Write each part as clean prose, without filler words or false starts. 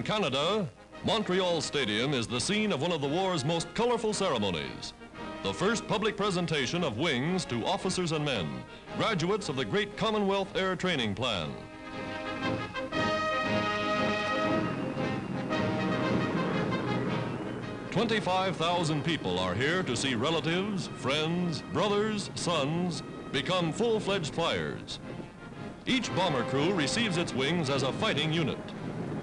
Canada, Montreal Stadium is the scene of one of the war's most colorful ceremonies. The first public presentation of wings to officers and men, graduates of the great Commonwealth Air Training Plan. "25,000 people are here to see relatives, friends, brothers, sons become full-fledged flyers. Each bomber crew receives its wings as a fighting unit.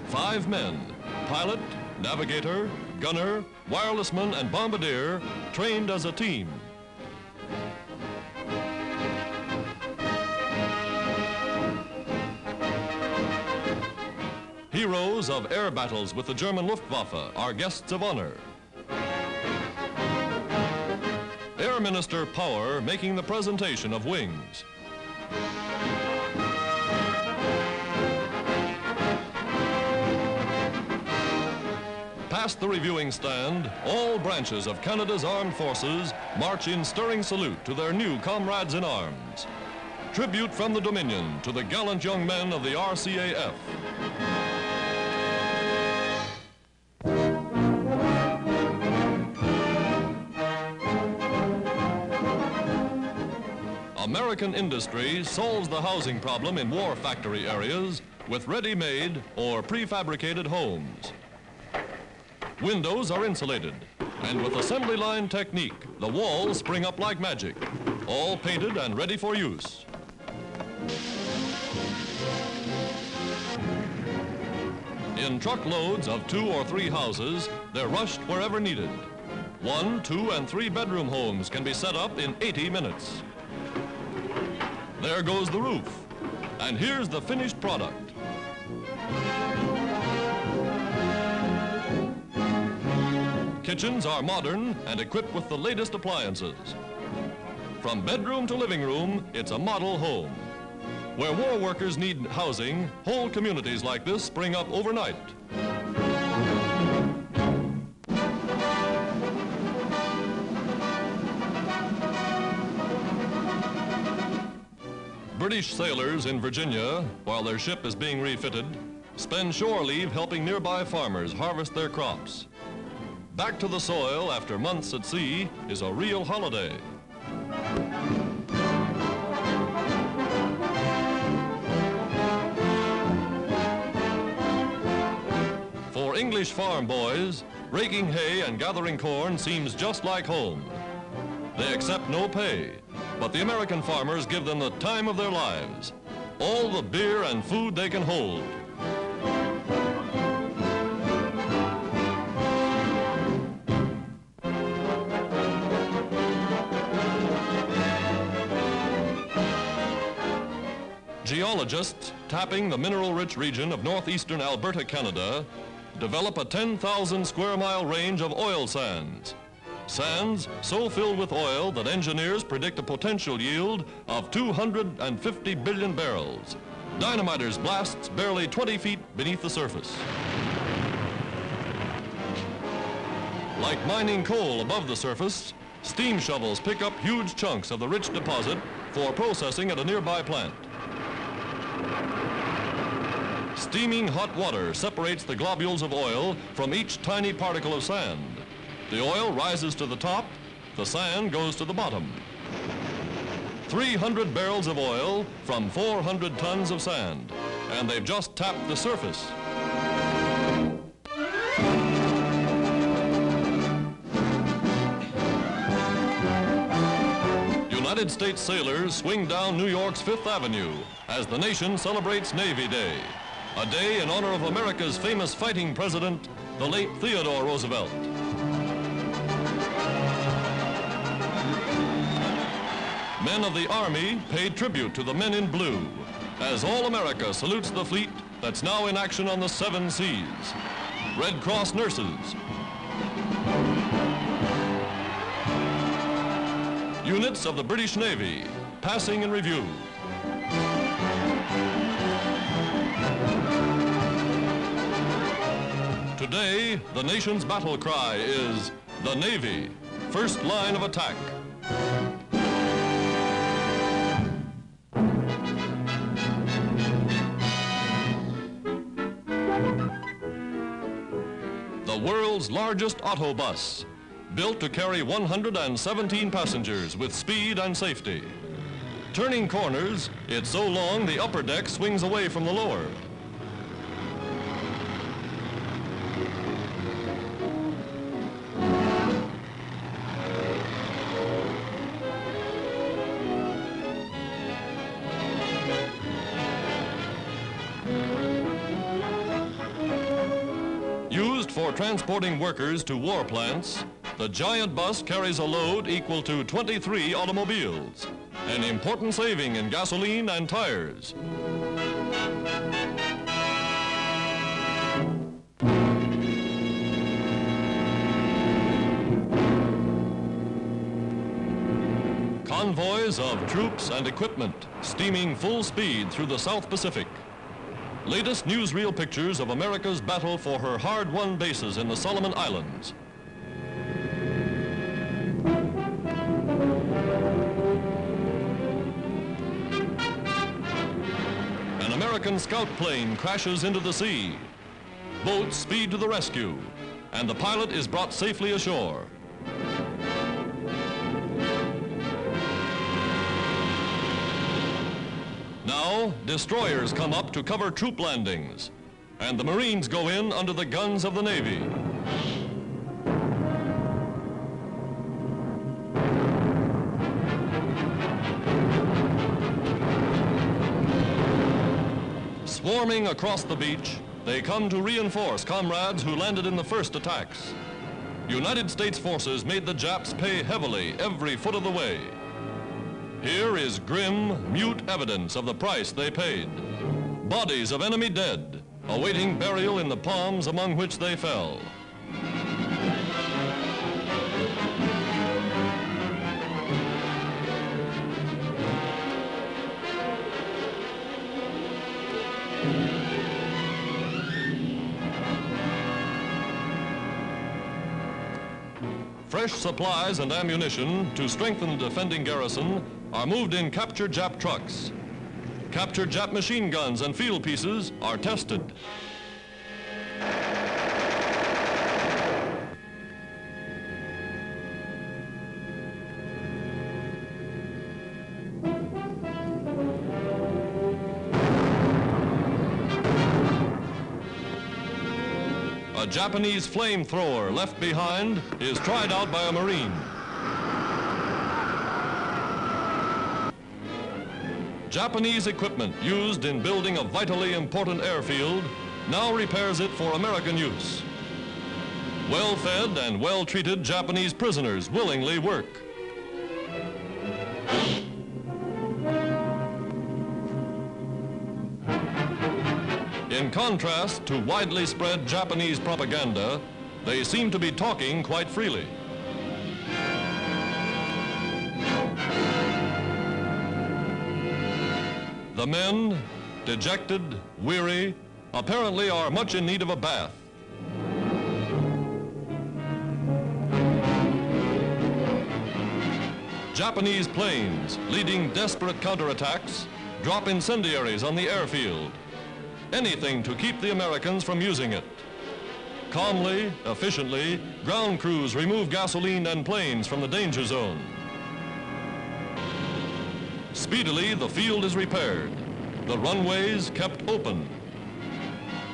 5 men, pilot, navigator, gunner, wirelessman, and bombardier, trained as a team. Heroes of air battles with the German Luftwaffe are guests of honor. Air Minister Power making the presentation of wings. Past the reviewing stand, all branches of Canada's armed forces march in stirring salute to their new comrades in arms. Tribute from the Dominion to the gallant young men of the RCAF. American industry solves the housing problem in war factory areas with ready-made or prefabricated homes. Windows are insulated, and with assembly line technique, the walls spring up like magic, all painted and ready for use. In truckloads of 2 or 3 houses, they're rushed wherever needed. 1, 2, and 3 bedroom homes can be set up in 80 minutes. There goes the roof, and here's the finished product. Kitchens are modern and equipped with the latest appliances. From bedroom to living room, it's a model home. Where war workers need housing, whole communities like this spring up overnight. British sailors in Virginia, while their ship is being refitted, spend shore leave helping nearby farmers harvest their crops. Back to the soil after months at sea is a real holiday. For English farm boys, raking hay and gathering corn seems just like home. They accept no pay, but the American farmers give them the time of their lives, all the beer and food they can hold. Geologists tapping the mineral-rich region of northeastern Alberta, Canada, develop a 10,000 square mile range of oil sands. Sands so filled with oil that engineers predict a potential yield of 250 billion barrels. Dynamiters blasts barely 20 feet beneath the surface. Like mining coal above the surface, steam shovels pick up huge chunks of the rich deposit for processing at a nearby plant. Steaming hot water separates the globules of oil from each tiny particle of sand. The oil rises to the top, the sand goes to the bottom. 300 barrels of oil from 400 tons of sand, and they've just tapped the surface. United States sailors swing down New York's Fifth Avenue as the nation celebrates Navy Day, a day in honor of America's famous fighting president, the late Theodore Roosevelt. Men of the Army paid tribute to the men in blue as all America salutes the fleet that's now in action on the 7 seas. Red Cross nurses, units of the British Navy, passing in review. Today, the nation's battle cry is the Navy, first line of attack. world's largest autobus, built to carry 117 passengers with speed and safety. Turning corners, it's so long the upper deck swings away from the lower. Used for transporting workers to war plants, the giant bus carries a load equal to 23 automobiles, an important saving in gasoline and tires. Convoys of troops and equipment steaming full speed through the South Pacific. Latest newsreel pictures of America's battle for her hard-won bases in the Solomon Islands. An American scout plane crashes into the sea. Boats speed to the rescue, and the pilot is brought safely ashore. Now, destroyers come up to cover troop landings, and the Marines go in under the guns of the Navy. Swarming across the beach, they come to reinforce comrades who landed in the first attacks. United States forces made the Japs pay heavily every foot of the way. Here is grim, mute evidence of the price they paid. Bodies of enemy dead, awaiting burial in the palms among which they fell. Fresh supplies and ammunition to strengthen the defending garrison are moved in captured Jap trucks. Captured Jap machine guns and field pieces are tested. A Japanese flamethrower left behind is tried out by a Marine. Japanese equipment used in building a vitally important airfield now repairs it for American use. Well-fed and well-treated Japanese prisoners willingly work. In contrast to widely spread Japanese propaganda, they seem to be talking quite freely. The men, dejected, weary, apparently are much in need of a bath. Japanese planes, leading desperate counterattacks, drop incendiaries on the airfield. Anything to keep the Americans from using it. Calmly, efficiently, ground crews remove gasoline and planes from the danger zone. Speedily, the field is repaired, the runways kept open,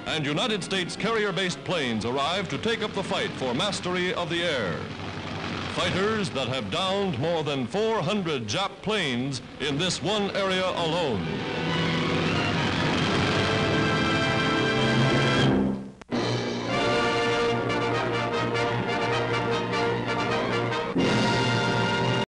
and United States carrier-based planes arrive to take up the fight for mastery of the air. Fighters that have downed more than 400 Jap planes in this one area alone.